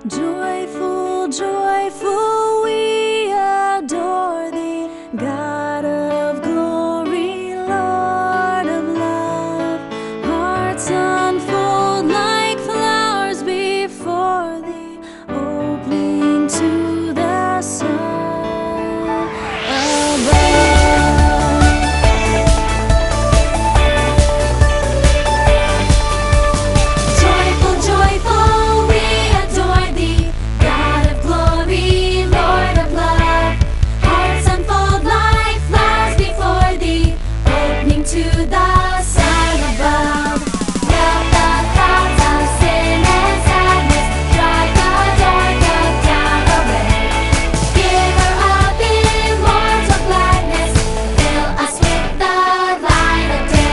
Joyful, joyful, we adore thee, God of glory, Lord of love. Hearts unfold like flowers before thee, opening to the sun above. Joyful, joyful, we adore thee, God of glory, Lord of love. Hearts unfold like flowers before thee, opening to the sun above. Melt the clouds of sin and sadness, drive the dark of doubt away. Giver of immortal gladness, fill us with the light of day.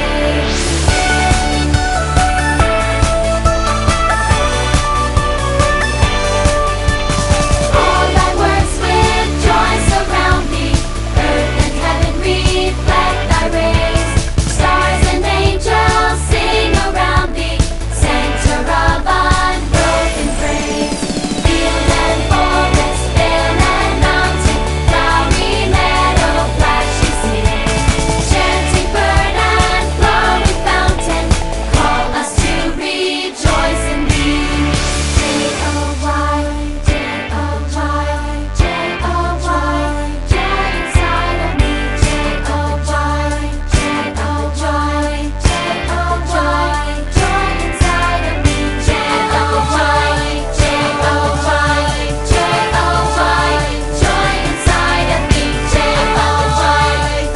All thy works with joy surround thee, earth and heaven reflect thy rays. Stars and angels sing around thee, center of unbroken praise. Field and forest, hill and mountain, flowery meadow, flashing sea. Chanting bird and flowing fountain, call us to rejoice in thee. J-O-Y, J-O-Y, J-O-Y, joy inside of me. J-O-Y, J-O-Y, J-O-Y, joy inside of me. J-O-Y, J-O-Y, J-O-Y, joy inside of me. J-O-Y,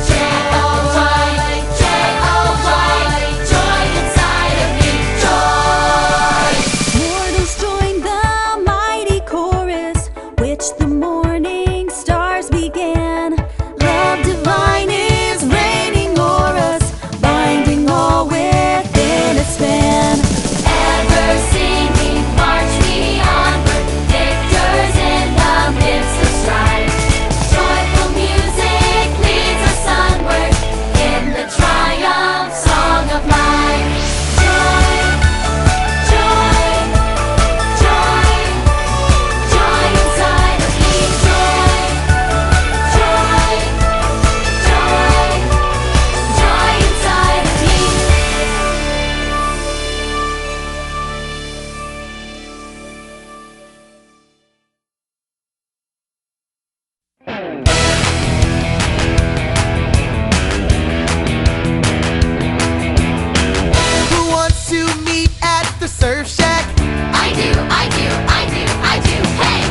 J-O-Y, J-O-Y, joy inside of me. Joy! Mortals join the mighty chorus, which the morning stars began. Love divine is reigning o'er us, binding all within its span. Ever singing, march we onward, victors in the midst of strife. Joyful music leads us onward, in the triumph song of life. Joy, joy, joy, joy inside of me. Joy, joy, joy, joy inside of me. Who wants to meet at the Surf Shack? I do, I do, I do, I do, hey!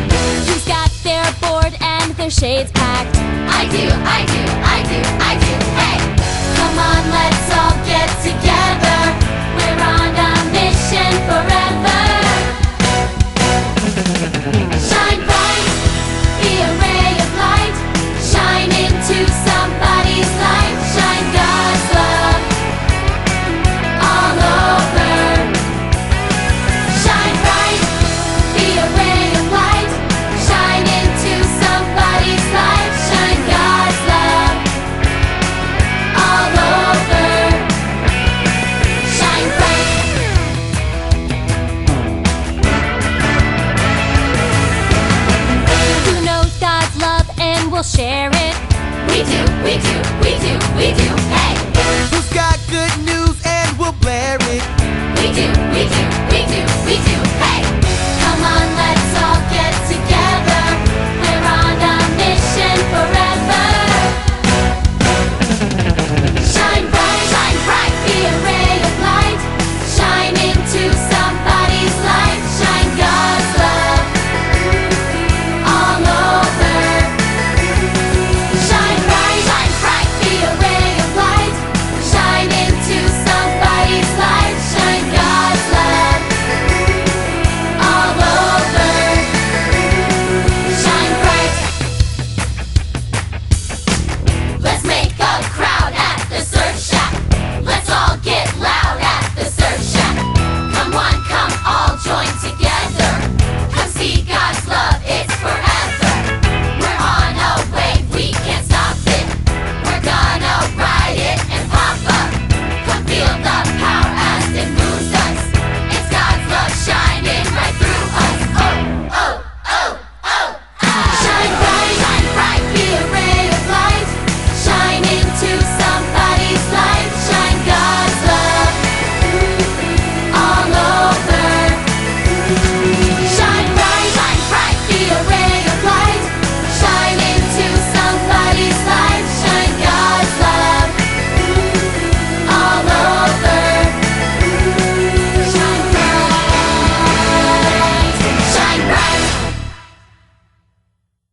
Who's got their board and their shades packed? I do, I do, I do, I do, hey! Come on, let's all get together. We're on a mission forever. Shine bright, be a ray of light. Shine into somebody's life. Shine God's love all over. Shine bright, be a ray of light. Shine into somebody's life. Shine God's love all over. Shine bright. Who knows God's love and will share it? We do, we do, we do, we do, hey! Who's got good news and will blare it? We do, we do,